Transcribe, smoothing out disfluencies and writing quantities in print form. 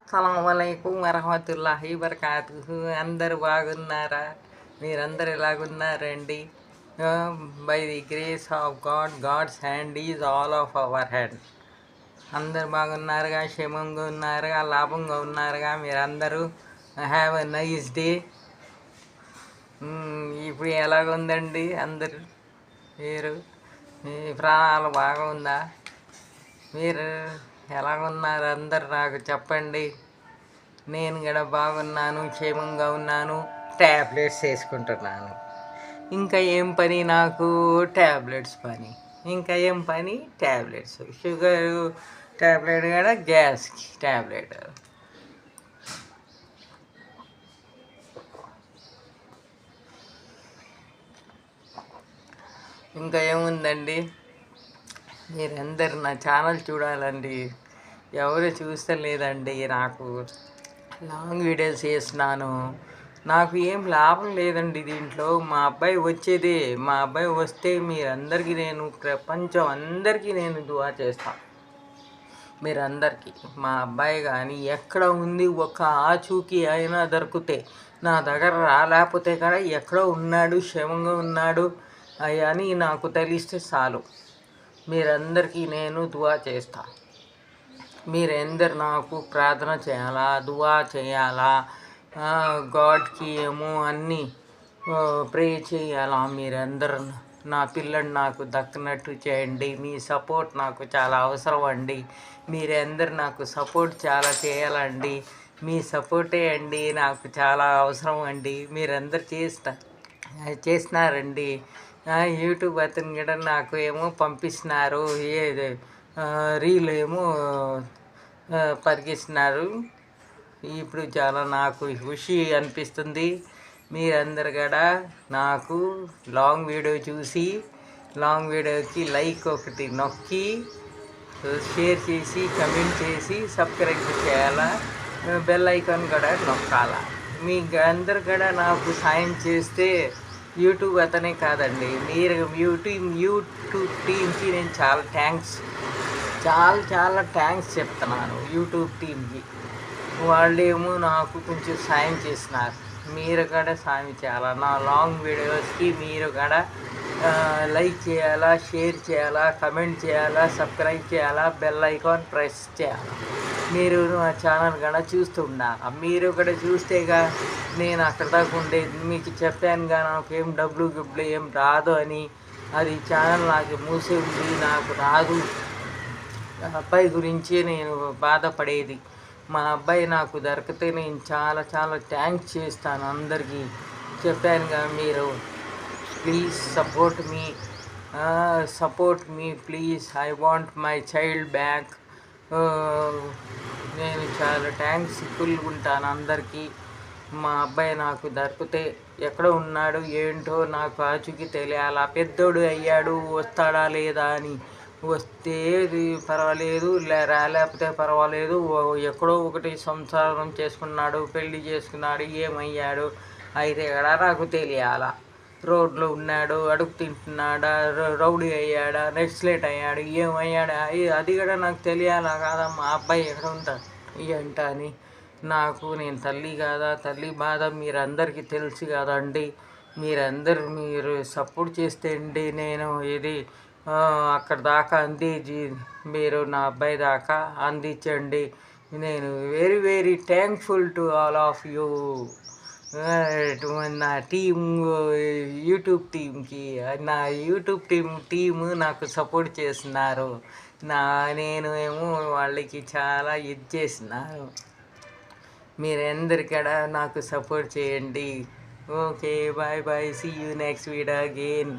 అస్సలాముఅలైకుం వరహమతుల్లాహి వబర్కాతుహు. అందరు బాగున్నారా? మీరందరు ఎలాగున్నారండి? By the grace of God's hand is all of our hand. అందరు బాగున్నారుగా, క్షేమంగా ఉన్నారుగా, లాభంగా ఉన్నారుగా మీరందరూ? Have a nice day. ఇప్పుడు ఎలాగుందండి అందరు? మీరు మీ ప్రాణాలు బాగుందా? మీరు ఎలాగున్నారు అందరు నాకు చెప్పండి. నేను కూడా బాగున్నాను, క్షేమంగా ఉన్నాను. ట్యాబ్లెట్స్ వేసుకుంటున్నాను. ఇంకా ఏం పని నాకు? ట్యాబ్లెట్స్ పని. ఇంకా ఏం పని? ట్యాబ్లెట్స్. షుగర్ ట్యాబ్లెట్ కూడా, గ్యాస్కి ట్యాబ్లెట్. ఇంకా ఏముందండి? మీరందరు నా ఛానల్ చూడాలండి. ఎవరు చూస్తలేదండి. నాకు లాంగ్ వీడియోస్ చేస్తున్నాను. నాకు ఏం లాభం లేదండి దీంట్లో. మా అబ్బాయి వచ్చేదే. మా అబ్బాయి వస్తే మీరందరికీ నేను, ప్రపంచం అందరికీ నేను దువా చేస్తాను. మీరందరికీ మా అబ్బాయి కానీ ఎక్కడ ఉంది ఒక ఆచూకీ అయినా దొరికితే, నా దగ్గర రాలేకపోతే కూడా ఎక్కడో ఉన్నాడు, క్షేమంగా ఉన్నాడు అని నాకు తెలిస్తే చాలు. మీరందరికీ నేను దువా చేస్తా. మీరందరు నాకు ప్రార్థన చేయాలా, దువా చేయాలా, గాడ్కి ఏమో అన్నీ ప్రే చేయాలా. మీరందరూ నా పిల్లడు నాకు దక్కినట్టు చేయండి. మీ సపోర్ట్ నాకు చాలా అవసరం అండి. మీరందరు నాకు సపోర్ట్ చాలా చేయాలండి. మీ సపోర్టే అండి నాకు చాలా అవసరం అండి. మీరందరు చేస్తున్నారండి. యూట్యూబ్ అతను కూడా నాకు ఏమో పంపిస్తున్నారు, రీల్ ఏమో పరిగిస్తున్నారు. ఇప్పుడు చాలా నాకు ఖుషి అనిపిస్తుంది. మీరందరు కూడా నాకు లాంగ్ వీడియో చూసి, లాంగ్ వీడియోకి లైక్ ఒకటి నొక్కి, షేర్ చేసి, కమెంట్ చేసి, సబ్స్క్రైబ్ చేయాలా, బెల్ ఐకాన్ కూడా నొక్కాలా. మీ అందరు కూడా నాకు సాయం చేస్తే, యూట్యూబ్ అతనే కాదండి, మీరు యూట్యూబ్ టీమ్కి నేను చాలా థ్యాంక్స్ చెప్తున్నాను. యూట్యూబ్ టీమ్కి వాళ్ళేమో నాకు కొంచెం సాయం చేస్తున్నారు. మీరు కూడా సాయం చేయాలా. నా లాంగ్ వీడియోస్కి మీరు కూడా లైక్ చేయాలా, షేర్ చేయాలా, కమెంట్ చేయాలా, సబ్స్క్రైబ్ చేయాలా, బెల్ ఐకాన్ ప్రెస్ చేయాలా. మీరు నా ఛానల్ కూడా చూస్తూ ఉండాలి. మీరు కూడా చూస్తేగా నేను అక్కడ దాకా ఉండేది. మీకు చెప్పానుగా నాకేం డబ్బులు ఏం రాదు అని. అది ఛానల్ నాకు మూసి ఉంది, నాకు రాదు. అబ్బాయి గురించి నేను బాధపడేది. మా అబ్బాయి నాకు దొరికితే నేను చాలా థ్యాంక్స్ చేస్తాను. అందరికీ చెప్పానుగా. మీరు please support me please. I want my child back. నేను చాలా థ్యాంక్స్ఫుల్గా ఉంటాను అందరికీ. మా అబ్బాయి నాకు దొరికితే ఎక్కడ ఉన్నాడు ఏంటో నాకు ఆచూకీ తెలియాలా. పెద్దోడు అయ్యాడు, వస్తాడా లేదా అని. వస్తే పర్వాలేదు, రాలేకపోతే పర్వాలేదు. ఎక్కడో ఒకటి సంసారం చేసుకున్నాడు, పెళ్లి చేసుకున్నాడు, ఏమయ్యాడు అయితే కూడా నాకు తెలియాలా. రోడ్లో ఉన్నాడు, అడుగు తింటున్నాడా, రౌడీ అయ్యాడా, నెక్స్లేట్ అయ్యాడు, ఏమయ్యాడా అది కూడా నాకు తెలియాలా కాదా. మా అబ్బాయి ఎక్కడ ఉంటాడు ఏంట అని. నేను తల్లి కాదా, తల్లి బాధ మీరందరికీ తెలుసు కదండి. మీరు సపోర్ట్ చేస్తే అండి నేను ఇది అక్కడ దాకా మీరు నా అబ్బాయి దాకా అందించండి. నేను very thankful to all of you. నా యూట్యూబ్ టీంకి, నా యూట్యూబ్ టీము నాకు సపోర్ట్ చేస్తున్నారు. నేను ఏమో వాళ్ళకి చాలా చేస్తున్నారు. మీరందరు కూడా నాకు సపోర్ట్ చేయండి. Okay, bye. See you next video again.